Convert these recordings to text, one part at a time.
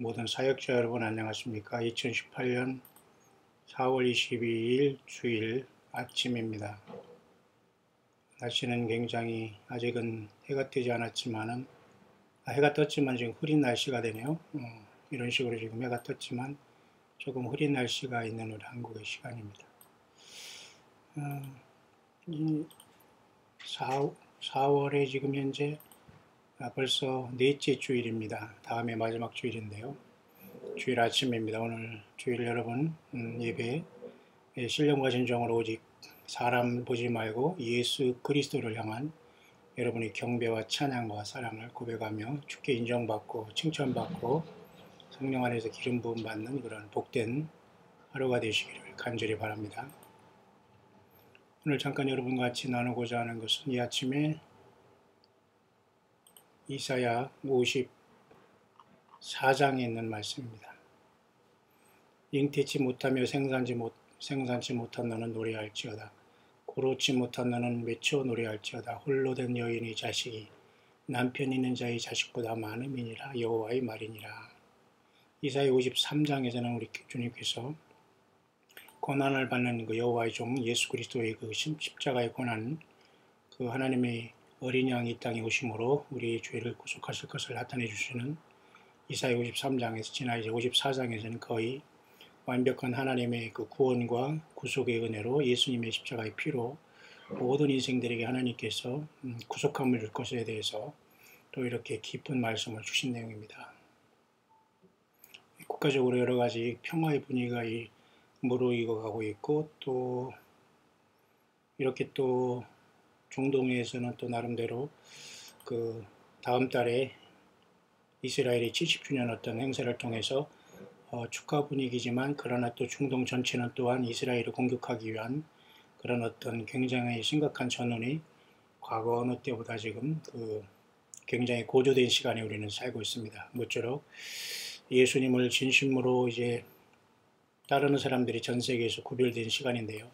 모든 사역자 여러분 안녕하십니까? 2018년 4월 22일 주일 아침입니다. 날씨는 굉장히 아직은 해가 뜨지 않았지만은 해가 떴지만 지금 흐린 날씨가 되네요. 이런 식으로 지금 해가 떴지만 조금 흐린 날씨가 있는 우리 한국의 시간입니다. 4월에 지금 현재 벌써 넷째 주일입니다. 다음에 마지막 주일인데요. 주일 아침입니다. 오늘 주일 여러분 예배 신령과 진정으로 오직 사람 보지 말고 예수 그리스도를 향한 여러분의 경배와 찬양과 사랑을 고백하며 주께 인정받고 칭찬받고 성령 안에서 기름 부음 받는 그런 복된 하루가 되시기를 간절히 바랍니다. 오늘 잠깐 여러분과 같이 나누고자 하는 것은 이 아침에 이사야 54장에 있는 말씀입니다. 잉태치 못하며 생산치 못한 너는 노래할지어다. 고로치 못한 너는 외쳐 노래할지어다. 홀로 된 여인의 자식이 남편 있는 자의 자식보다 많음이니라. 여호와의 말이니라. 이사야 53장에서는 우리 주님께서 고난을 받는 그 여호와의 종 예수 그리스도의 그 십자가의 고난, 그 하나님의 어린 양이 이 땅에 오심으로 우리의 죄를 구속하실 것을 나타내 주시는 이사야 53장에서 지나 이제 54장에서는 거의 완벽한 하나님의 그 구원과 구속의 은혜로 예수님의 십자가의 피로 모든 인생들에게 하나님께서 구속함을 줄 것에 대해서 또 이렇게 깊은 말씀을 주신 내용입니다. 국가적으로 여러 가지 평화의 분위기가 무르익어 가고 있고 또 이렇게 또 중동에서는 또 나름대로 그 다음 달에 이스라엘의 70주년 어떤 행사를 통해서 축하 분위기지만 그러나 또 중동 전체는 또한 이스라엘을 공격하기 위한 그런 어떤 굉장히 심각한 전운이 과거 어느 때보다 지금 굉장히 고조된 시간에 우리는 살고 있습니다. 모쪼록 예수님을 진심으로 이제 따르는 사람들이 전 세계에서 구별된 시간인데요.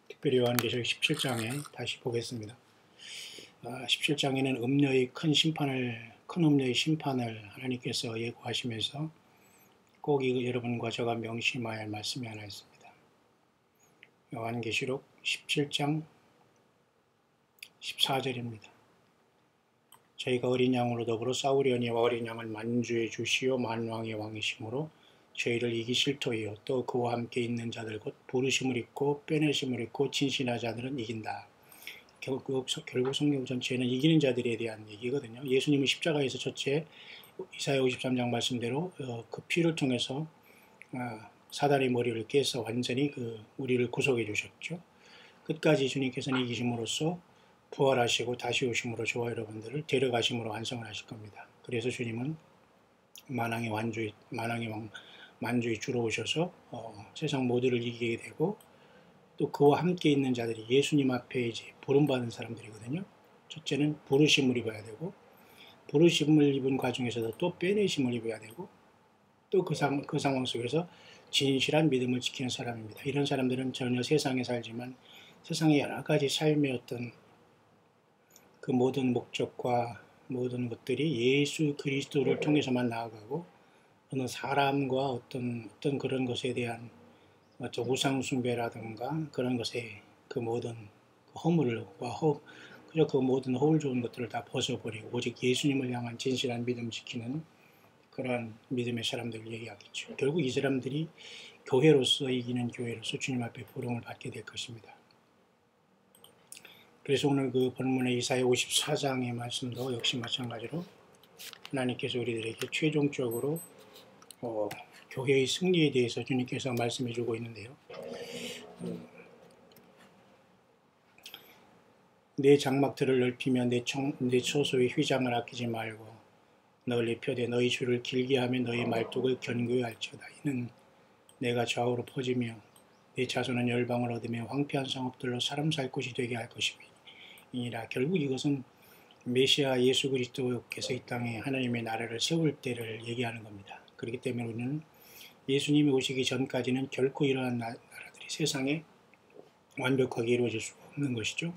특별히 요한계시록 17장에 다시 보겠습니다. 17장에는 큰 음녀의 심판을 하나님께서 예고하시면서 꼭 여러분과 저가 명심해야 할 말씀이 하나 있습니다. 요한계시록 17장 14절입니다. 저희가 어린 양으로 더불어 싸우려니와 어린 양을 만주해 주시오 만왕의 왕이시므로 저희를 이기실 터이요 또 그와 함께 있는 자들 곧 부르심을 입고 빼내심을 입고 진실한 자들은 이긴다. 결국 성경 전체에는 이기는 자들에 대한 얘기거든요. 예수님은 십자가에서 첫째 이사야 53장 말씀대로 그 피를 통해서 사단의 머리를 깨서 완전히 우리를 구속해 주셨죠. 끝까지 주님께서는 이기심으로써 부활하시고 다시 오심으로 저와 여러분들을 데려가심으로 완성을 하실 겁니다. 그래서 주님은 만왕의 왕 만주의 주로 오셔서 세상 모두를 이기게 되고 또 그와 함께 있는 자들이 예수님 앞에 이제 부름받은 사람들이거든요. 첫째는 부르심을 입어야 되고 부르심을 입은 과정에서도 또 빼내심을 입어야 되고 또 그 상황 속에서 진실한 믿음을 지키는 사람입니다. 이런 사람들은 전혀 세상에 살지만 세상의 여러 가지 삶의 어떤 그 모든 목적과 모든 것들이 예수 그리스도를 통해서만 나아가고 어느 사람과 어떤 그런 것에 대한 우상 숭배라든가 그런 것에 그 모든 그저 그 모든 허울 좋은 것들을 다 벗어버리고 오직 예수님을 향한 진실한 믿음 지키는 그러한 믿음의 사람들을 얘기하겠죠. 결국 이 사람들이 교회로서 이기는 교회로서 주님 앞에 부름을 받게 될 것입니다. 그래서 오늘 그 본문의 이사야 54장의 말씀도 역시 마찬가지로 하나님께서 우리들에게 최종적으로 교회의 승리에 대해서 주님께서 말씀해 주고 있는데요. 내 장막들을 넓히며 내 처소의 휘장을 아끼지 말고 널리 펴되 너희 줄을 길게 하며 너희 말뚝을 견고히 할지어다. 이는 내가 좌우로 퍼지며 내 자손은 열방을 얻으며 황폐한 성읍들로 사람 살 곳이 되게 할 것임이니라. 결국 이것은 메시아 예수 그리스도께서 이 땅에 하나님의 나라를 세울 때를 얘기하는 겁니다. 그렇기 때문에 우리는 예수님이 오시기 전까지는 결코 이러한 나라들이 세상에 완벽하게 이루어질 수가 없는 것이죠.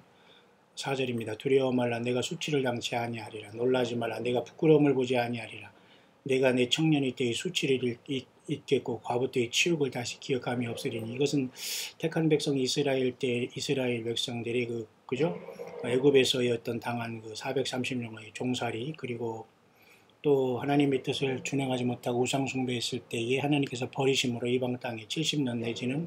4절입니다. 두려워 말라 내가 수치를 당치 아니하리라. 놀라지 말라 내가 부끄러움을 보지 아니하리라. 내가 내 청년이 때의 수치를 잊겠고 과부 때의 치욕을 다시 기억함이 없으리니. 이것은 택한 백성 이스라엘 때 이스라엘 백성들이 그죠? 애굽에서의 어떤 당한 그 430년의 종살이, 그리고 또 하나님의 뜻을 준행하지 못하고 우상 숭배했을 때에 하나님께서 버리심으로 이방 땅에 70년 내지는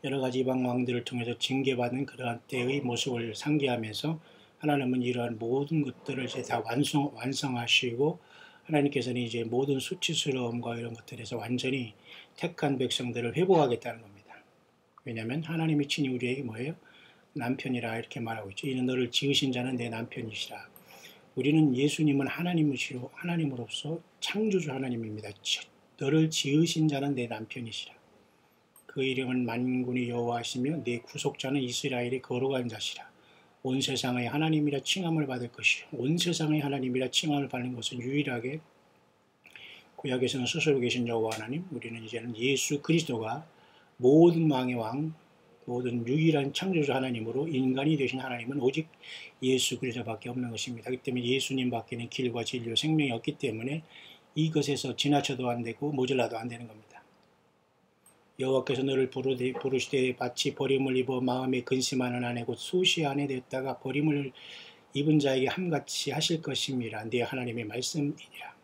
여러 가지 이방 왕들을 통해서 징계받은 그러한 때의 모습을 상기하면서 하나님은 이러한 모든 것들을 이제 다 완성하시고 하나님께서는 이제 모든 수치스러움과 이런 것들에서 완전히 택한 백성들을 회복하겠다는 겁니다. 왜냐하면 하나님이 친히 우리에게 뭐예요? 남편이라 이렇게 말하고 있죠. 이는 너를 지으신 자는 내 남편이시라. 우리는 예수님은 하나님으로서 창조주 하나님입니다. 너를 지으신 자는 내 남편이시라. 그 이름은 만군의 여호와시며 내 구속자는 이스라엘의 거룩한 자시라. 온 세상의 하나님이라 칭함을 받을 것이요. 온 세상의 하나님이라 칭함을 받는 것은 유일하게 구약에서는 스스로 계신 여호와 하나님, 우리는 이제는 예수 그리스도가 모든 왕의 왕, 모든 유일한 창조주 하나님으로 인간이 되신 하나님은 오직 예수 그리스도밖에 없는 것입니다. 그렇기 때문에 예수님 밖에는 길과 진리와 생명이 없기 때문에 이것에서 지나쳐도 안 되고 모질라도 안 되는 겁니다. 여호와께서 너를 부르시되 마치 버림을 입어 마음에 근심하는 아내 곧 수시 아내 되었다가 버림을 입은 자에게 함같이 하실 것임이라. 네 하나님의 말씀이니라.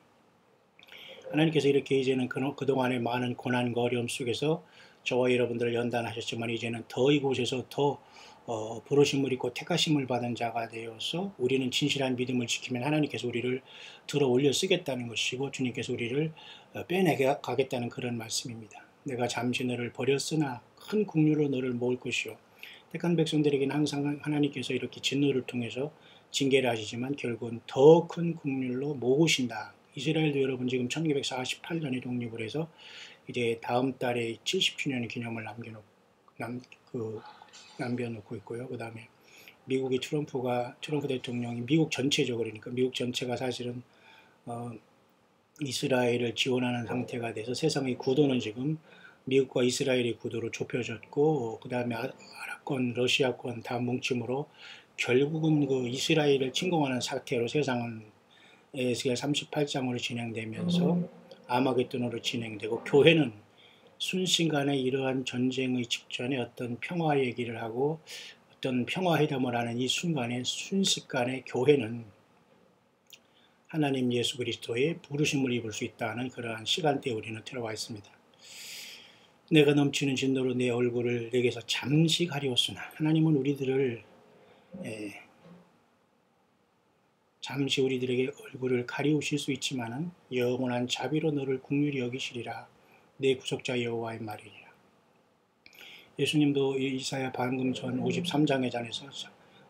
하나님께서 이렇게 이제는 그동안의 많은 고난과 어려움 속에서 저와 여러분들을 연단하셨지만 이제는 더 이곳에서 더 부르심을 입고 택하심을 받은 자가 되어서 우리는 진실한 믿음을 지키면 하나님께서 우리를 들어 올려 쓰겠다는 것이고 주님께서 우리를 빼내가겠다는 그런 말씀입니다. 내가 잠시 너를 버렸으나 큰 국류로 너를 모을 것이요. 택한 백성들에게는 항상 하나님께서 이렇게 진노를 통해서 징계를 하시지만 결국은 더 큰 국률로 모으신다. 이스라엘도 여러분 지금 1948년에 독립을 해서 이제 다음 달에 70주년 기념을 남겨놓고 있고요. 그 다음에 미국의 트럼프 대통령이 미국 전체적으로, 그러니까 미국 전체가 사실은 이스라엘을 지원하는 상태가 돼서 세상의 구도는 지금 미국과 이스라엘의 구도로 좁혀졌고, 그 다음에 아랍권, 러시아권 다 뭉침으로 결국은 그 이스라엘을 침공하는 사태로 세상은 에스겔 38장으로 진행되면서 아마겟돈으로 진행되고, 교회는 순식간에 이러한 전쟁의 직전에 어떤 평화 얘기를 하고 어떤 평화회담을 하는 이 순식간에 교회는 하나님 예수 그리스도의 부르심을 입을 수 있다는 그러한 시간대에 우리는 들어와 있습니다. 내가 넘치는 진노로 내 얼굴을 내게서 잠시 가리웠으나, 하나님은 우리들을 잠시 우리들에게 얼굴을 가리우실 수 있지만은 영원한 자비로 너를 긍휼히 여기시리라. 내 구속자 여호와의 말이니라. 예수님도 이사야 방금 전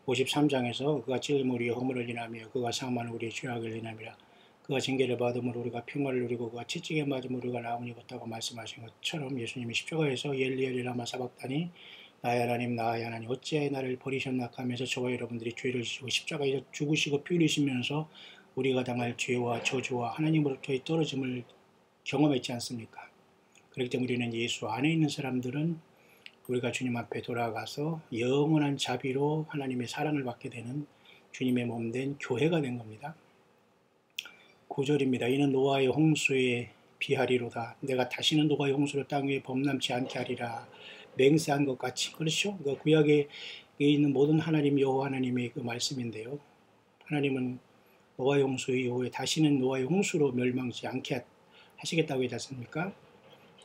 53장에서 그가 찔림으로 우리의 허물을 인하며 그가 상함으로 우리의 죄악을 인함이라. 그가 징계를 받음으로 우리가 평화를 누리고 그가 채찍에 맞음으로 우리가 나음을 입었다고 말씀하신 것처럼 예수님이 십자가에서 엘리 엘리 라마 사박다니 나의 하나님 나의 하나님 어찌하여 나를 버리셨나 하면서 저와 여러분들이 죄를 지시고 십자가에서 죽으시고 피 흘리시면서 우리가 당할 죄와 저주와 하나님으로부터의 떨어짐을 경험했지 않습니까? 그렇기 때문에 우리는 예수 안에 있는 사람들은 우리가 주님 앞에 돌아가서 영원한 자비로 하나님의 사랑을 받게 되는 주님의 몸된 교회가 된 겁니다. 9절입니다. 이는 노아의 홍수에 비하리로다. 내가 다시는 노아의 홍수를 땅 위에 범람치 않게 하리라. 맹세한 것 같이. 그렇죠? 그 구약에 있는 모든 하나님 여호와 하나님의 그 말씀인데요. 하나님은 노아의 홍수 이후에 다시는 노아의 홍수로 멸망치 않게 하시겠다고 했지 않습니까?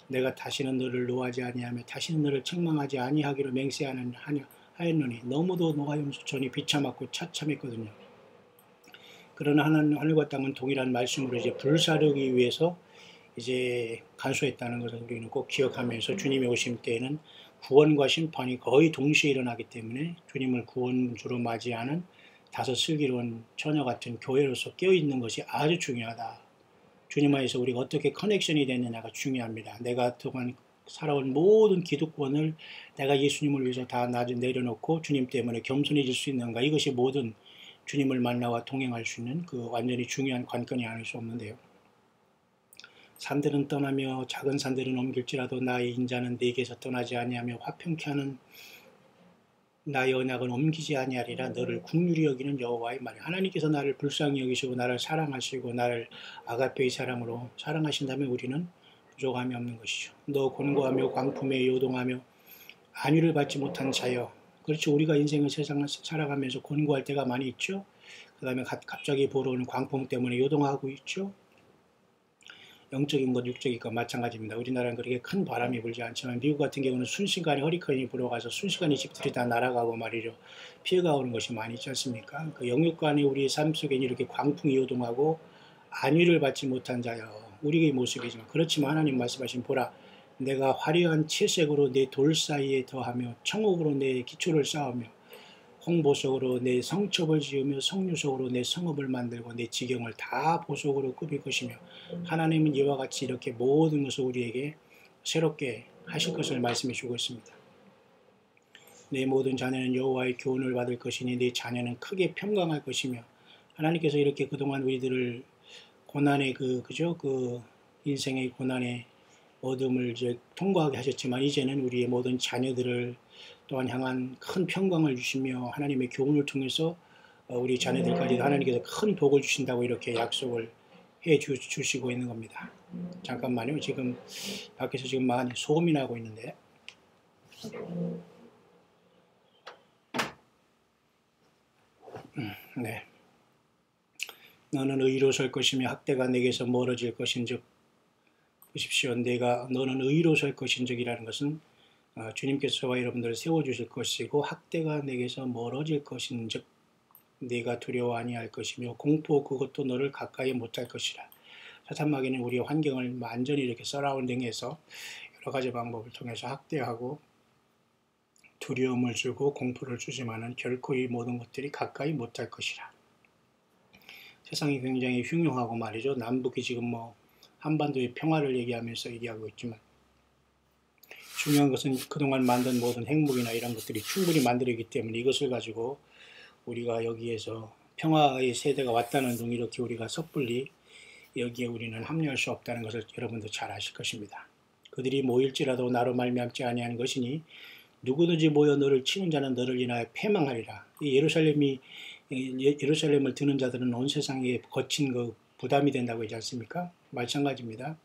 내가 다시는 너를 노하지 아니하며 다시는 너를 책망하지 아니하기로 맹세하였노니 너무도 노아의 홍수 전이 비참하고 처참했거든요. 그러나 하늘과 땅은 동일한 말씀으로 이제 불사르기 위해서 이제 간수했다는 것을 우리는 꼭 기억하면서 주님의 오심 때에는 구원과 심판이 거의 동시에 일어나기 때문에 주님을 구원주로 맞이하는 다소 슬기로운 처녀 같은 교회로서 깨어있는 것이 아주 중요하다. 주님 안에서 우리가 어떻게 커넥션이 됐느냐가 중요합니다. 내가 동안 살아온 모든 기득권을 내가 예수님을 위해서 다 내려놓고 주님 때문에 겸손해질 수 있는가, 이것이 모든 주님을 만나와 동행할 수 있는 그 완전히 중요한 관건이 아닐 수 없는데요. 산들은 떠나며 작은 산들은 옮길지라도 나의 인자는 네게서 떠나지 아니하며 화평케 하는 나의 언약은 옮기지 아니하리라. 너를 긍휼히 여기는 여호와의 말이야. 하나님께서 나를 불쌍히 여기시고 나를 사랑하시고 나를 아가페의 사랑으로 사랑하신다면 우리는 부족함이 없는 것이죠. 너 곤고하며 광품에 요동하며 안위를 받지 못한 자여. 그렇죠. 우리가 인생을 세상을 살아가면서 곤고할 때가 많이 있죠. 그 다음에 갑자기 불어오는 광풍 때문에 요동하고 있죠. 영적인 것, 육적인 것 마찬가지입니다. 우리나라는 그렇게 큰 바람이 불지 않지만 미국 같은 경우는 순식간에 허리케인이 불어가서 순식간에 집들이 다 날아가고 말이죠. 피해가 오는 것이 많이 있지 않습니까? 그 영육간에 우리 삶 속에 이렇게 광풍이 요동하고 안위를 받지 못한 자여. 우리의 모습이지만 그렇지만 하나님 말씀하신 보라 내가 화려한 채색으로 내 돌 사이에 더하며 청옥으로 내 기초를 쌓으며 홍보석으로 내 성첩을 지으며 성류석으로 내 성읍을 만들고 내 지경을 다 보석으로 꾸밀 것이며 하나님은 이와 같이 이렇게 모든 것을 우리에게 새롭게 하실 것을 말씀해 주고 있습니다. 내 모든 자녀는 여호와의 교훈을 받을 것이니 내 자녀는 크게 평강할 것이며 하나님께서 이렇게 그동안 우리들을 고난의 그 인생의 고난의 어둠을 이제 통과하게 하셨지만 이제는 우리의 모든 자녀들을 또한 향한 큰 평강을 주시며 하나님의 교훈을 통해서 우리 자녀들까지도 하나님께서 큰 복을 주신다고 이렇게 약속을 해 주시고 있는 겁니다. 잠깐만요. 지금 밖에서 지금 많이 소음이 나고 있는데 네. 너는 의로 설 것이며 학대가 내게서 멀어질 것인즉 보십시오. 너는 의로 설 것인즉이라는 것은 주님께서 저와 여러분들을 세워주실 것이고 학대가 내게서 멀어질 것인즉 네가 두려워 아니할 것이며 공포 그것도 너를 가까이 못할 것이라. 사탄마귀는 우리의 환경을 완전히 이렇게 서라운딩해서 여러 가지 방법을 통해서 학대하고 두려움을 주고 공포를 주지만은 결코 이 모든 것들이 가까이 못할 것이라. 세상이 굉장히 흉흉하고 말이죠. 남북이 지금 한반도의 평화를 얘기하고 있지만 중요한 것은 그동안 만든 모든 핵무기나 이런 것들이 충분히 만들어지기 때문에 이것을 가지고 우리가 여기에서 평화의 세대가 왔다는 둥 이렇게 우리가 섣불리 여기에 우리는 합류할 수 없다는 것을 여러분도 잘 아실 것입니다. 그들이 모일지라도 나로 말미암지 아니하는 것이니 누구든지 모여 너를 치는 자는 너를 인하여 패망하리라. 예루살렘을 드는 자들은 온 세상에 거친 부담이 된다고 하지 않습니까? 마찬가지입니다.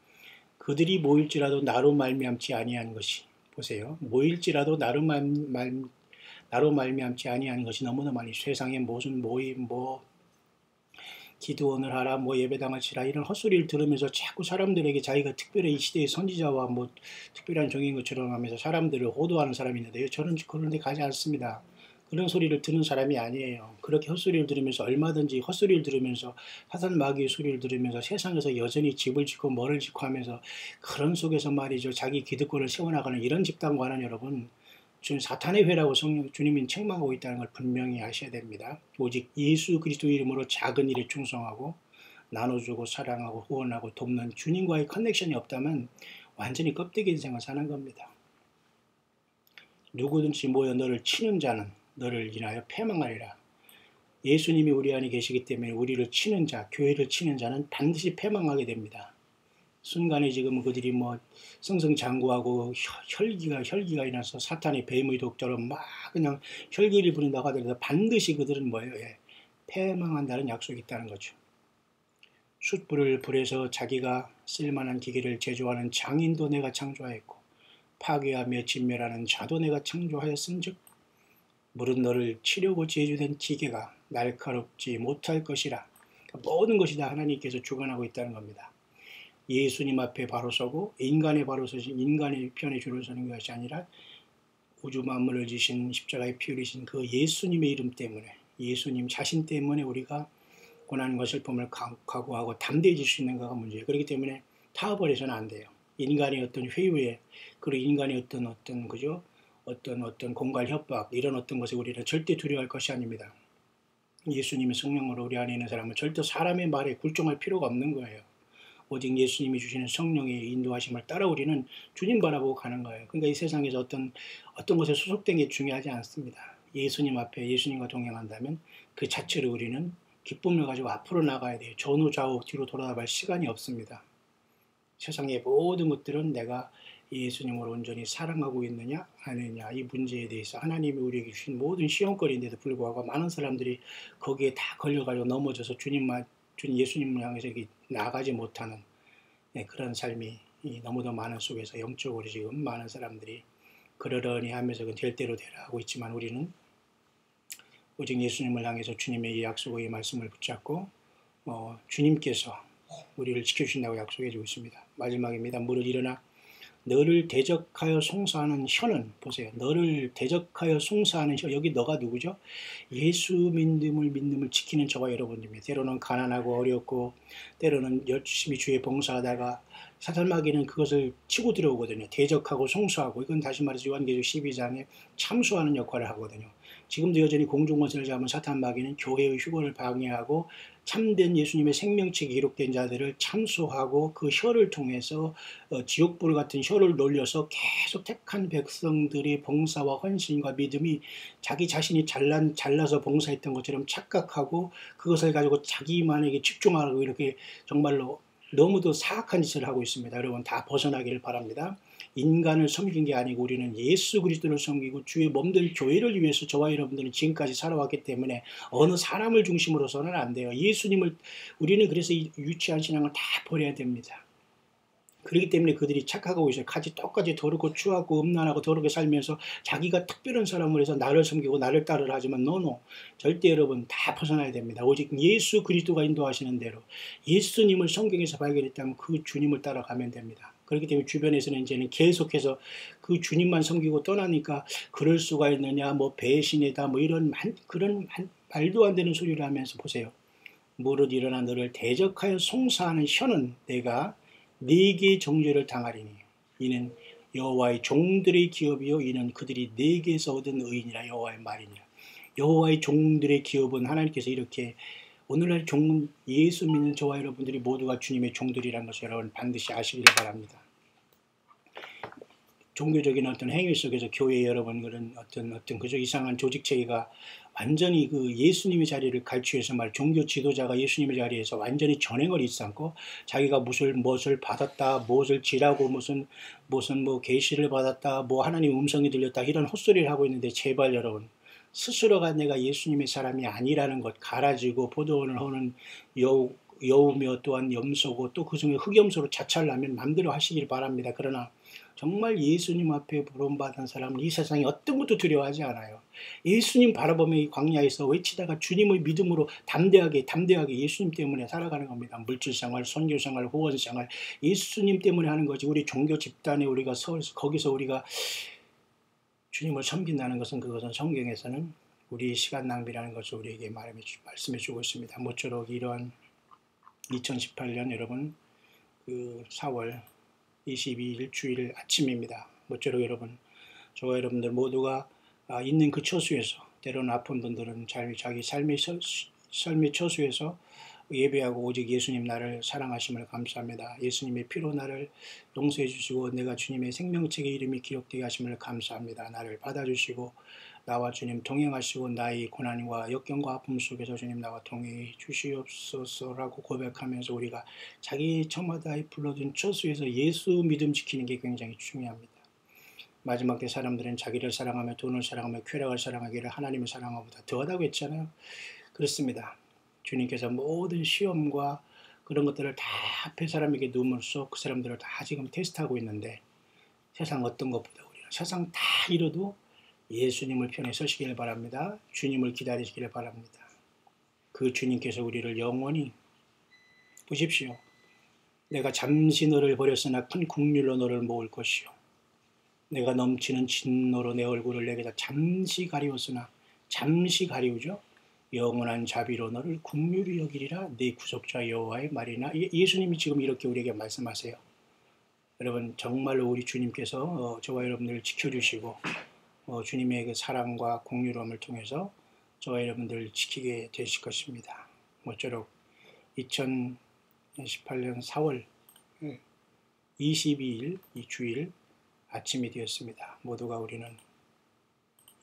그들이 모일지라도 나로 말미암지 아니하는 것이 보세요. 모일지라도 나로 말미암지 아니하는 것이 너무나 많이 세상에 무슨 모임 기도원을 하라 예배당을 치라 이런 헛소리를 들으면서 자꾸 사람들에게 자기가 특별히 이 시대의 선지자와 특별한 종인 것처럼 하면서 사람들을 호도하는 사람이 있는데요. 저는 그런 데 가지 않습니다. 그런 소리를 듣는 사람이 아니에요. 그렇게 헛소리를 들으면서 얼마든지 헛소리를 들으면서 사탄 마귀의 소리를 들으면서 세상에서 여전히 집을 짓고 뭐를 짓고 하면서 그런 속에서 말이죠. 자기 기득권을 세워나가는 이런 집단과는 여러분 사탄의 회라고 주님이 책망하고 있다는 걸 분명히 아셔야 됩니다. 오직 예수 그리스도 이름으로 작은 일에 충성하고 나눠주고 사랑하고 후원하고 돕는 주님과의 커넥션이 없다면 완전히 껍데기 인생을 사는 겁니다. 누구든지 모여 너를 치는 자는 너를 인하여 패망하리라. 예수님이 우리 안에 계시기 때문에 우리를 치는 자, 교회를 치는 자는 반드시 패망하게 됩니다. 순간에 지금 그들이 승승장구하고 혈기가 일어나서 사탄의 뱀의 독처럼 막 그냥 혈기를 부린다고 하더라도 반드시 그들은 뭐예요? 패망한다는 약속이 있다는 거죠. 숯불을 불에서 자기가 쓸만한 기계를 제조하는 장인도 내가 창조하였고 파괴하며 진멸하는 자도 내가 창조하였은즉 물은 너를 치려고 제조된 기계가 날카롭지 못할 것이라. 모든 것이 다 하나님께서 주관하고 있다는 겁니다. 예수님 앞에 바로 서고 인간의 바로 서신 인간의 편에 줄을 서는 것이 아니라 우주 만물을 지신 십자가에 피 흘리신 그 예수님의 이름 때문에 예수님 자신 때문에 우리가 고난과 슬픔을 각오하고 담대해질 수 있는가가 문제예요. 그렇기 때문에 타워버려서는 안 돼요. 인간의 어떤 회유에 그리고 인간의 어떤 공갈 협박 이런 어떤 것에 우리는 절대 두려워할 것이 아닙니다. 예수님의 성령으로 우리 안에 있는 사람은 절대 사람의 말에 굴종할 필요가 없는 거예요. 오직 예수님이 주시는 성령의 인도하심을 따라 우리는 주님 바라보고 가는 거예요. 그러니까 이 세상에서 어떤 것에 소속된 게 중요하지 않습니다. 예수님 앞에 예수님과 동행한다면 그 자체로 우리는 기쁨을 가지고 앞으로 나가야 돼요. 전후 좌우 뒤로 돌아볼 시간이 없습니다. 세상의 모든 것들은 내가 예수님을 온전히 사랑하고 있느냐 아니냐, 이 문제에 대해서 하나님이 우리에게 주신 모든 시험거리인데도 불구하고 많은 사람들이 거기에 다 걸려가지고 넘어져서 주님 예수님을 향해서 나아가지 못하는, 그런 삶이 너무도 많은 속에서 영적으로 지금 많은 사람들이 그러려니 하면서 될 대로 되라 하고 있지만, 우리는 오직 예수님을 향해서 주님의 이 약속의 말씀을 붙잡고 주님께서 우리를 지켜주신다고 약속해주고 있습니다. 마지막입니다. 무릇 일어나 너를 대적하여 송사하는 혀는, 보세요. 너를 대적하여 송사하는 혀, 여기 너가 누구죠? 예수 믿음을 지키는 저와 여러분입니다. 때로는 가난하고 어렵고 때로는 열심히 주의 봉사하다가 사탄마귀는 그것을 치고 들어오거든요. 대적하고 송수하고, 이건 다시 말해서 요한계시록 12장에 참수하는 역할을 하거든요. 지금도 여전히 공중권세를 잡은 사탄마귀는 교회의 휴거를 방해하고 참된 예수님의 생명책이 기록된 자들을 참수하고 그 혀를 통해서 지옥불 같은 혀를 놀려서 계속 택한 백성들의 봉사와 헌신과 믿음이 자기 자신이 잘나서 봉사했던 것처럼 착각하고 그것을 가지고 자기만에게 집중하고, 이렇게 정말로 너무도 사악한 짓을 하고 있습니다. 여러분 다 벗어나기를 바랍니다. 인간을 섬긴 게 아니고 우리는 예수 그리스도를 섬기고 주의 몸된 교회를 위해서 저와 여러분들은 지금까지 살아왔기 때문에 어느 사람을 중심으로서는 안 돼요. 예수님을, 우리는 그래서 이 유치한 신앙을 다 버려야 됩니다. 그렇기 때문에 그들이 착각하고 있어요. 똑같이 더럽고 추하고 음란하고 더럽게 살면서 자기가 특별한 사람을 해서 나를 섬기고 나를 따르라 하지만, 절대 여러분 다 벗어나야 됩니다. 오직 예수 그리스도가 인도하시는 대로 예수님을 성경에서 발견했다면 그 주님을 따라가면 됩니다. 그렇기 때문에 주변에서는 이제는 계속해서 그 주님만 섬기고 떠나니까 그럴 수가 있느냐, 배신이다, 이런 그런 말도 안 되는 소리를 하면서, 보세요. 무릇 일어나 너를 대적하여 송사하는 혀는 내가 네게 정죄를 당하리니 이는 여호와의 종들의 기업이요 이는 그들이 네게서 얻은 의인이라 여호와의 말이니라. 여호와의 종들의 기업은 하나님께서 이렇게, 오늘날 예수 믿는 저와 여러분들이 모두가 주님의 종들이라는 것을 여러분 반드시 아시기를 바랍니다. 종교적인 어떤 행위 속에서 교회 여러분 그런 어떤 그저 이상한 조직 체계가 완전히 그 예수님의 자리를 갈취해서 종교 지도자가 예수님의 자리에서 완전히 전행을 일삼고 자기가 무엇을 받았다, 무엇을 지라고 무슨 계시를 받았다, 하나님 음성이 들렸다, 이런 헛소리를 하고 있는데, 제발 여러분 스스로가 내가 예수님의 사람이 아니라는 것 갈아지고 포도원을 하는 여우며 또한 염소고 또 그중에 흑염소로 자찰하면 마음대로 하시길 바랍니다. 그러나 정말 예수님 앞에 부름받은 사람은 이 세상에 어떤 것도 두려워하지 않아요. 예수님 바라보며 이 광야에서 외치다가 주님의 믿음으로 담대하게 예수님 때문에 살아가는 겁니다. 물질생활, 선교생활, 후원생활, 예수님 때문에 하는 거지. 우리 종교 집단에 우리가 거기서 우리가 주님을 섬긴다는 것은, 그것은 성경에서는 우리의 시간 낭비라는 것을 우리에게 말씀해 주고 있습니다. 모쪼록 이런 2018년 여러분 4월 22일 주일 아침입니다. 모쪼록 여러분, 저와 여러분들 모두가 있는 그 처수에서, 때로는 아픈 분들은 자기 삶의 처수에서 예배하고 오직 예수님 나를 사랑하심을 감사합니다. 예수님의 피로 나를 용서해 주시고 내가 주님의 생명책의 이름이 기록되게 하심을 감사합니다. 나를 받아주시고 나와 주님 동행하시고 나의 고난과 역경과 아픔 속에서 주님 나와 동행해 주시옵소서라고 고백하면서 우리가 자기 처마다에 불러준 처수에서 예수 믿음 지키는 게 굉장히 중요합니다. 마지막 때 사람들은 자기를 사랑하며 돈을 사랑하며 쾌락을 사랑하기를 하나님을 사랑하보다 더하다고 했잖아요. 그렇습니다. 주님께서 모든 시험과 그런 것들을 다 앞에 사람에게 누물서 그 사람들을 다 지금 테스트하고 있는데, 세상 어떤 것보다 우리는 세상 다 잃어도 예수님을 편에 서시기를 바랍니다. 주님을 기다리시기를 바랍니다. 그 주님께서 우리를 영원히, 보십시오. 내가 잠시 너를 버렸으나 큰 국률로 너를 모을 것이요. 내가 넘치는 진노로 내 얼굴을 내게다 잠시 가리웠으나, 잠시 가리우죠. 영원한 자비로 너를 국률이 여기리라 네 구속자 여호와의 말이나. 예수님이 지금 이렇게 우리에게 말씀하세요. 여러분 정말로 우리 주님께서 저와 여러분들을 지켜주시고 주님의 그 사랑과 공유함을 통해서 저와 여러분들을 지키게 되실 것입니다. 모쪼록 2018년 4월 22일 이 주일 아침이 되었습니다. 모두가 우리는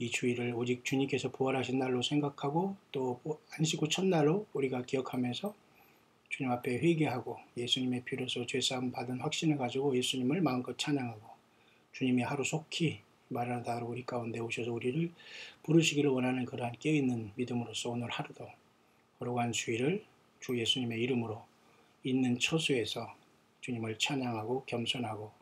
이 주일을 오직 주님께서 부활하신 날로 생각하고 또 안식 후 첫날로 우리가 기억하면서 주님 앞에 회개하고 예수님의 피로서 죄사함 받은 확신을 가지고 예수님을 마음껏 찬양하고 주님이 하루속히 마라나다로 우리 가운데 오셔서 우리를 부르시기를 원하는 그러한 깨어있는 믿음으로써 오늘 하루도 거룩한 주일을 주 예수님의 이름으로 있는 처소에서 주님을 찬양하고 겸손하고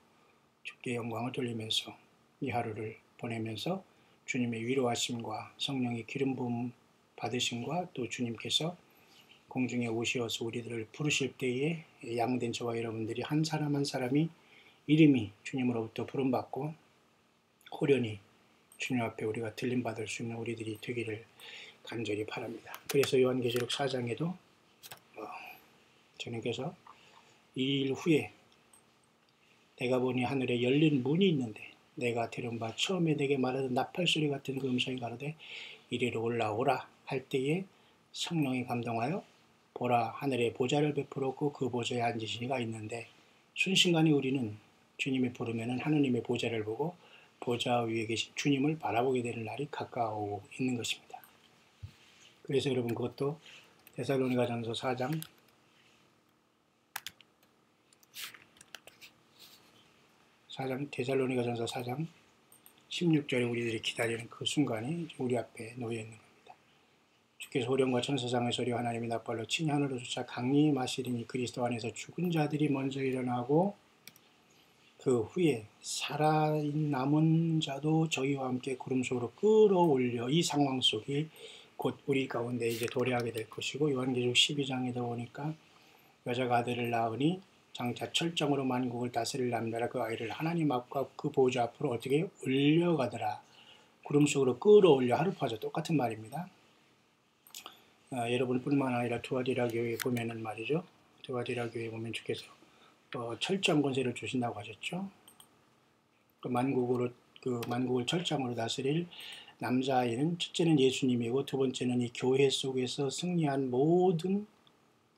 주께 영광을 돌리면서 이 하루를 보내면서 주님의 위로하심과 성령의 기름 부음 받으심과 또 주님께서 공중에 오시어서 우리들을 부르실 때에 양된 저와 여러분들이 한 사람 한 사람이 이름이 주님으로부터 부름받고 호련히 주님 앞에 우리가 들림받을 수 있는 우리들이 되기를 간절히 바랍니다. 그래서 요한계시록 4장에도 주님께서 이 일 후에 내가 보니 하늘에 열린 문이 있는데 내가 들은 바 처음에 내게 말하던 나팔소리 같은 그 음성이 가로되 이리로 올라오라 할 때에 성령이 감동하여 보라 하늘에 보좌를 베풀었고 그 보좌에 앉으신 이가 있는데 순식간에 우리는 주님이 부르면 하느님의 보좌를 보고 보좌 위에 계신 주님을 바라보게 되는 날이 가까워오고 있는 것입니다. 그래서 여러분 그것도 데살로니가전서 4장 16절에 우리들이 기다리는 그 순간이 우리 앞에 놓여 있는 겁니다. 주께서 호령과 천사장의 소리 하나님이 나팔로 친히 하늘로 쫓아 강림하시리니 그리스도 안에서 죽은 자들이 먼저 일어나고 그 후에 살아남은 자도 저희와 함께 구름 속으로 끌어올려 이 상황 속에 곧 우리 가운데 이제 도래하게 될 것이고 요한계시록 12장에도 보니까 여자가 아들을 낳으니 장차 철정으로 만국을 다스릴 남자라 그 아이를 하나님 앞과 그 보좌 앞으로 어떻게 올려가더라. 구름 속으로 끌어올려 하루파죠. 똑같은 말입니다. 여러분뿐만 아니라 두아디라 교회에 보면은 말이죠. 두아디라 교회에 보면 주께서 철장 권세를 주신다고 하셨죠. 그 만국을 철장으로 다스릴 남자아이는 첫째는 예수님이고 두 번째는 이 교회 속에서 승리한 모든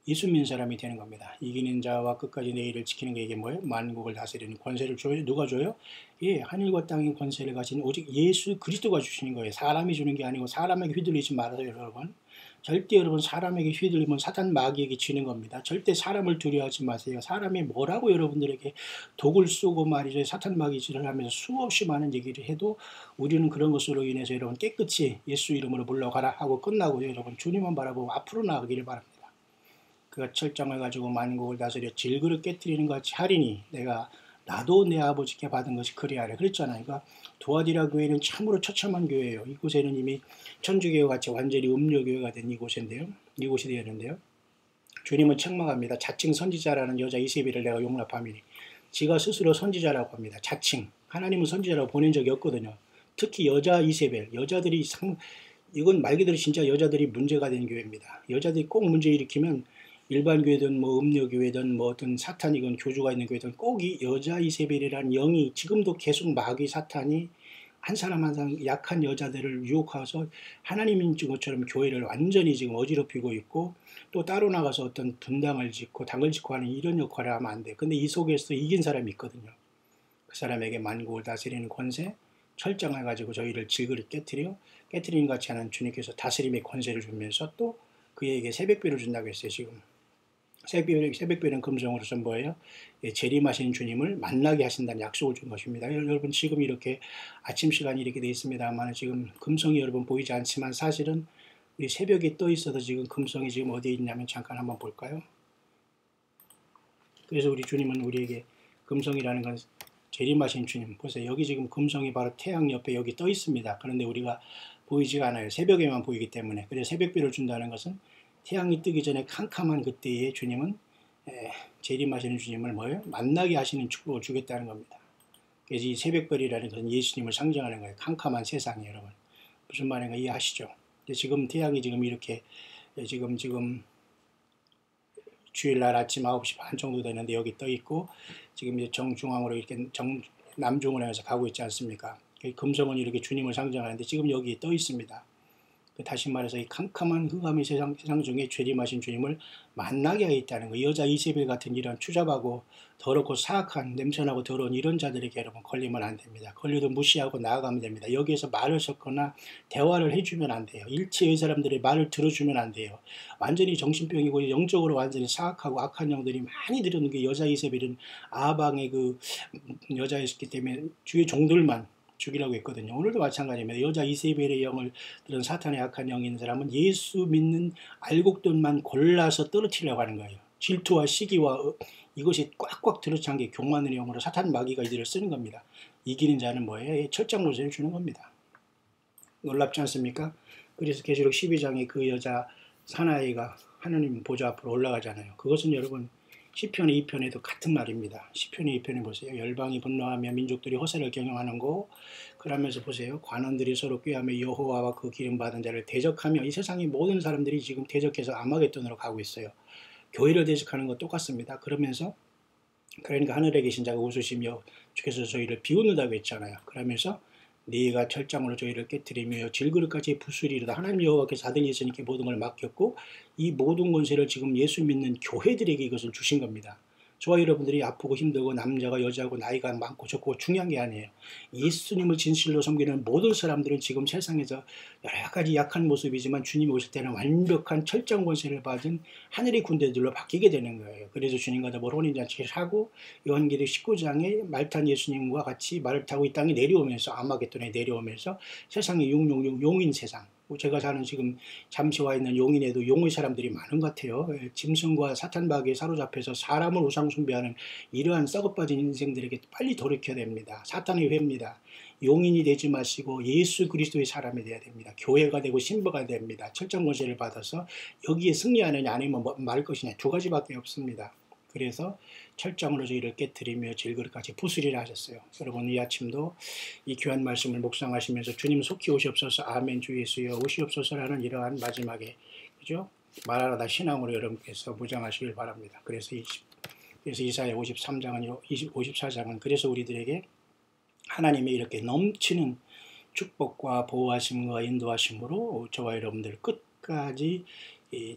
예수 믿는 사람이 되는 겁니다. 이기는 자와 끝까지 내 일을 지키는 게 이게 뭐예요? 만국을 다스리는 권세를 줘요. 누가 줘요? 예, 하늘과 땅의 권세를 가진 오직 예수 그리스도가 주시는 거예요. 사람이 주는 게 아니고 사람에게 휘둘리지 말아요, 여러분. 절대 여러분 사람에게 휘둘리면 사탄 마귀에게 지는 겁니다. 절대 사람을 두려워하지 마세요. 사람이 뭐라고 여러분들에게 독을 쏘고 말이죠. 사탄 마귀질을 하면서 수없이 많은 얘기를 해도 우리는 그런 것으로 인해서 여러분 깨끗이 예수 이름으로 물러가라 하고 끝나고 여러분 주님만 바라보고 앞으로 나가기를 바랍니다. 그가 철장을 가지고 만국을 다스려 질그릇 깨뜨리는 것 같이 하리니 나도 내 아버지께 받은 것이 그리하라 그랬잖아요. 그러니까 두아디라 교회는 참으로 처참한 교회예요. 이곳에는 이미 천주교와 같이 완전히 음료교회가 된 이곳이 되었는데요. 주님은 책망합니다. 자칭 선지자라는 여자 이세벨을 내가 용납함이니 지가 스스로 선지자라고 합니다. 자칭 하나님은 선지자라고 보낸 적이 없거든요. 특히 여자 이세벨 이건 말 그대로 진짜 여자들이 문제가 된 교회입니다. 여자들이 꼭 문제 일으키면 일반 교회든 뭐 음료교회든 뭐 어떤 사탄이건 교주가 있는 교회든 꼭 이 여자 이세벨이라는 영이 지금도 계속 마귀 사탄이 한 사람 한 사람 약한 여자들을 유혹해서 하나님인 것처럼 교회를 완전히 지금 어지럽히고 있고 또 따로 나가서 어떤 분당을 짓고 당을 짓고 하는 이런 역할을 하면 안 돼요. 근데 이 속에서 이긴 사람이 있거든요. 그 사람에게 만국을 다스리는 권세, 철장을 가지고 저희를 질그릇 깨트리는 같이 하는 주님께서 다스림의 권세를 주면서 또 그에게 새벽별을 준다고 했어요. 지금 새벽별은 금성으로서 뭐예요? 재림하신 주님을 만나게 하신다는 약속을 준 것입니다. 여러분 지금 이렇게 아침 시간이 이렇게 되어 있습니다만 지금 금성이 여러분 보이지 않지만 사실은 우리 새벽에 떠 있어도 지금 금성이 지금 어디에 있냐면 잠깐 한번 볼까요? 그래서 우리 주님은 우리에게 금성이라는 건 재림하신 주님 보세요. 여기 지금 금성이 바로 태양 옆에 여기 떠 있습니다. 그런데 우리가 보이지가 않아요. 새벽에만 보이기 때문에. 그래서 새벽별을 준다는 것은 태양이 뜨기 전에 캄캄한 그때에 주님은 재림하시는 주님을 뭐예요? 만나게 하시는 축복을 주겠다는 겁니다. 그래서 이 새벽별이라는 것은 예수님을 상징하는 거예요. 캄캄한 세상에 여러분. 무슨 말인가 이해하시죠? 지금 태양이 지금 이렇게 지금 주일날 아침 9시 반 정도 되는데 여기 떠 있고 지금 이제 정중앙으로 이렇게 남중을 향해서 가고 있지 않습니까? 금성은 이렇게 주님을 상징하는데 지금 여기 떠 있습니다. 다시 말해서 이 캄캄한 흑암의 세상 중에 죄짐하신 주님을 만나게 하겠다는 거. 여자 이세벨 같은 이런 추잡하고 더럽고 사악한 냄새나고 더러운 이런 자들에게 여러분 걸리면 안 됩니다. 걸려도 무시하고 나아가면 됩니다. 여기에서 말을 섞거나 대화를 해주면 안 돼요. 일체의 사람들의 말을 들어주면 안 돼요. 완전히 정신병이고 영적으로 완전히 사악하고 악한 영들이 많이 들어오는 게 여자 이세벨은 아방의 그 여자였기 때문에 주의 종들만 죽이라고 했거든요. 오늘도 마찬가지입니다. 여자 이세벨의 영을 들은 사탄의 악한 영이 있는 사람은 예수 믿는 알곡들만 골라서 떨어뜨리려고 하는 거예요. 질투와 시기와 이것이 꽉꽉 들어찬 게 교만의 영으로 사탄 마귀가 이들을 쓰는 겁니다. 이기는 자는 뭐예요? 철장 모세를 주는 겁니다. 놀랍지 않습니까? 그래서 계시록 12장에 그 여자 사나이가 하나님 보좌 앞으로 올라가잖아요. 그것은 여러분 시편 2편에도 같은 말입니다. 시편 2편에 보세요. 열방이 분노하며 민족들이 허세를 경영하는 거. 그러면서 보세요. 관원들이 서로 꾀하며 여호와와 그 기름받은 자를 대적하며 이 세상의 모든 사람들이 지금 대적해서 아마겟돈으로 가고 있어요. 교회를 대적하는 것 똑같습니다. 그러면서 그러니까 하늘에 계신 자가 웃으시며 주께서 저희를 비웃는다고 했잖아요. 그러면서 네가 철장으로 저희를 깨뜨리며 질그릇까지 부수리로다. 하나님 여호와께서 아들 예수님께 모든 걸 맡겼고 이 모든 권세를 지금 예수 믿는 교회들에게 이것을 주신 겁니다. 저와 여러분들이 아프고 힘들고 남자가 여자고 나이가 많고 적고 중요한 게 아니에요. 예수님을 진실로 섬기는 모든 사람들은 지금 세상에서 여러 가지 약한 모습이지만 주님이 오실 때는 완벽한 철장 권세를 받은 하늘의 군대들로 바뀌게 되는 거예요. 그래서 주님과 더불어 혼인잔치를 하고 요한계시록 19장에 말 탄 예수님과 같이 말을 타고 이 땅에 내려오면서 아마겟돈에 내려오면서 세상의 용인 세상, 제가 사는 지금 잠시 와 있는 용인에도 용의 사람들이 많은 것 같아요. 짐승과 사탄 마귀에 사로잡혀서 사람을 우상 숭배하는 이러한 썩어빠진 인생들에게 빨리 돌이켜야 됩니다. 사탄의 회입니다. 용인이 되지 마시고 예수 그리스도의 사람이 되어야 됩니다. 교회가 되고 신부가 됩니다. 철장 권세를 받아서 여기에 승리하느냐 아니면 말 것이냐 두 가지밖에 없습니다. 그래서 철장으로 저희를 깨뜨리며 질그릇까지 부수리라 하셨어요. 여러분 이 아침도 이 귀한 말씀을 묵상하시면서 주님 속히 오시옵소서 아멘 주 예수여 오시옵소서라는 이러한 마지막에 그죠? 말하다 신앙으로 여러분께서 무장하시길 바랍니다. 그래서 이사야 53장은 54장은 그래서 우리들에게 하나님의 이렇게 넘치는 축복과 보호하심과 인도하심으로 저와 여러분들 끝까지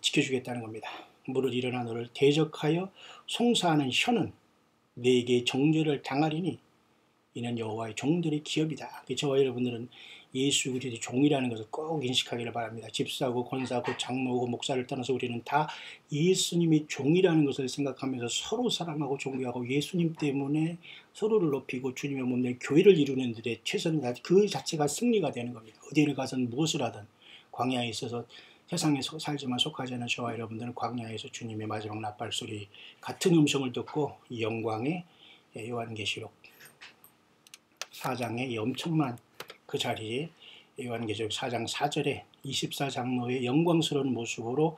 지켜주겠다는 겁니다. 무릇 일어나 너를 대적하여 송사하는 혀는 네게 정죄를 당하리니 이는 여호와의 종들의 기업이다. 저와 여러분들은 예수 그리스도의 종이라는 것을 꼭 인식하기를 바랍니다. 집사고 권사고 장로고 목사를 떠나서 우리는 다 예수님이 종이라는 것을 생각하면서 서로 사랑하고 존경하고 예수님 때문에 서로를 높이고 주님의 몸내 교회를 이루는 데에 최선을 다해 그 자체가 승리가 되는 겁니다. 어디를 가든 무엇을 하든 광야에 있어서 세상에 살지만 속하지 않은 저와 여러분들은 광야에서 주님의 마지막 나팔 소리 같은 음성을 듣고 이 영광의 요한계시록 4장의 이 엄청난 그 자리에 요한계시록 4장 4절에 24장로의 영광스러운 모습으로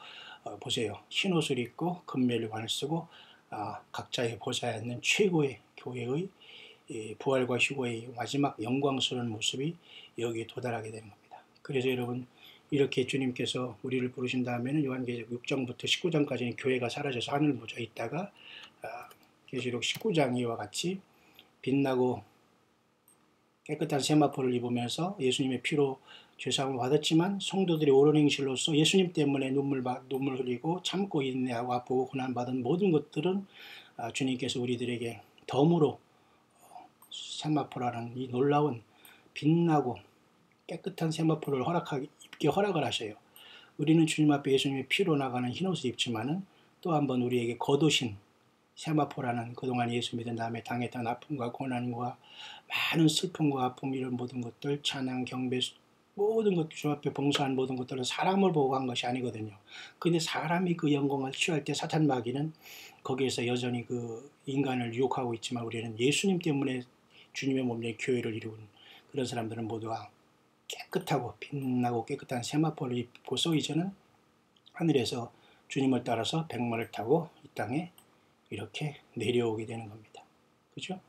보세요. 흰옷을 입고 금멜관을 쓰고 각자의 보좌에 앉는 최고의 교회의 부활과 휴거의 마지막 영광스러운 모습이 여기에 도달하게 되는 겁니다. 그래서 여러분 이렇게 주님께서 우리를 부르신 다음에는 요한계시록 6장부터 19장까지는 교회가 사라져서 하늘 보좌에 있다가 계시록 19장 이와 같이 빛나고 깨끗한 세마포를 입으면서 예수님의 피로 죄사함을 받았지만 성도들이 옳은 행실로서 예수님 때문에 눈물 흘리고 참고 인내하고 아프고 고난받은 모든 것들은 주님께서 우리들에게 덤으로 세마포라는 이 놀라운 빛나고 깨끗한 세마포를 입게 허락을 하셔요. 우리는 주님 앞에 예수님의 피로 나가는 흰옷을 입지만은 또 한번 우리에게 거두신 세마포라는 그동안 예수 믿은 다음에 당했던 아픔과 고난과 많은 슬픔과 아픔 이런 모든 것들 찬양 경배 모든 것 주 앞에 봉사한 모든 것들은 사람을 보고 한 것이 아니거든요. 근데 사람이 그 영광을 취할 때 사탄 마귀는 거기에서 여전히 그 인간을 유혹하고 있지만 우리는 예수님 때문에 주님의 몸의 교회를 이룬 그런 사람들은 모두가 깨끗하고 빛나고 깨끗한 세마포를 입고서 이제는 하늘에서 주님을 따라서 백마를 타고 이 땅에 이렇게 내려오게 되는 겁니다. 그죠?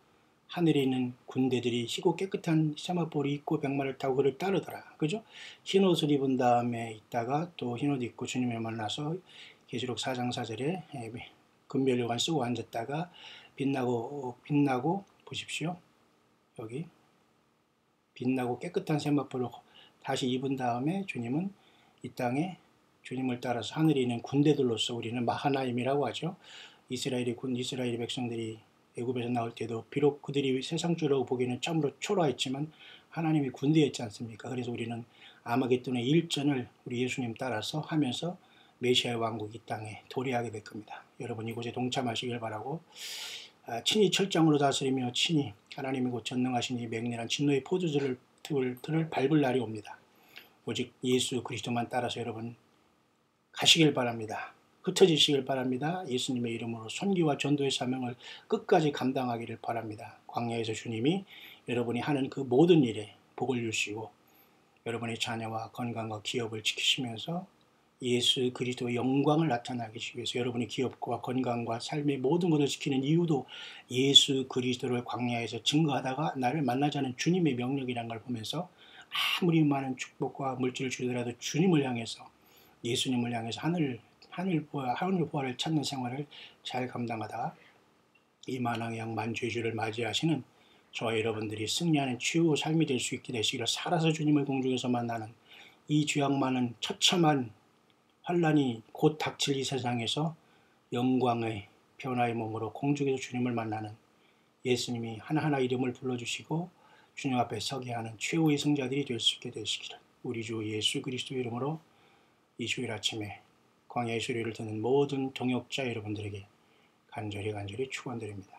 하늘에 있는 군대들이 희고 깨끗한 세마포를 입고 백마를 타고 그를 따르더라. 그죠? 흰옷을 입은 다음에 있다가 또 흰옷 입고 주님을 만나서 계시록 4장 4절에 금별료관 쓰고 앉았다가 빛나고 보십시오. 여기 빛나고 깨끗한 세마포를 다시 입은 다음에 주님은 이 땅에 주님을 따라서 하늘에 있는 군대들로서 우리는 마하나임이라고 하죠. 이스라엘의 백성들이 애굽에서 나올 때도 비록 그들이 세상주라고 보기에는 참으로 초라했지만 하나님이 군대였지 않습니까? 그래서 우리는 아마겟돈의 일전을 우리 예수님 따라서 하면서 메시아의 왕국 이 땅에 도래하게 될 겁니다. 여러분 이곳에 동참하시길 바라고, 친히 철장으로 다스리며 친히 하나님이 곧 전능하신 이 맹렬한 진노의 포도주를 밟을 날이 옵니다. 오직 예수 그리스도만 따라서 여러분 가시길 바랍니다. 흩어지시길 바랍니다. 예수님의 이름으로 선기와 전도의 사명을 끝까지 감당하기를 바랍니다. 광야에서 주님이 여러분이 하는 그 모든 일에 복을 주시고 여러분의 자녀와 건강과 기업을 지키시면서 예수 그리스도의 영광을 나타나기 위해서 여러분이 기업과 건강과 삶의 모든 것을 지키는 이유도 예수 그리스도를 광야에서 증거하다가 나를 만나자는 주님의 명령이라는 걸 보면서 아무리 많은 축복과 물질을 주더라도 주님을 향해서, 예수님을 향해서 하늘 보화를 찾는 생활을 잘 감당하다가 이 만왕의 양 만주의 주를 맞이하시는 저와 여러분들이 승리하는 최후 삶이 될 수 있게 되시기를, 살아서 주님을 공중에서 만나는 이 죄악 많은 처참한 환란이 곧 닥칠 이 세상에서 영광의 변화의 몸으로 공중에서 주님을 만나는, 예수님이 하나하나 이름을 불러주시고 주님 앞에 서게 하는 최후의 승자들이 될 수 있게 되시기를 우리 주 예수 그리스도 이름으로 이 주일 아침에 광야의 소리를 듣는 모든 동역자 여러분들에게 간절히 축원드립니다.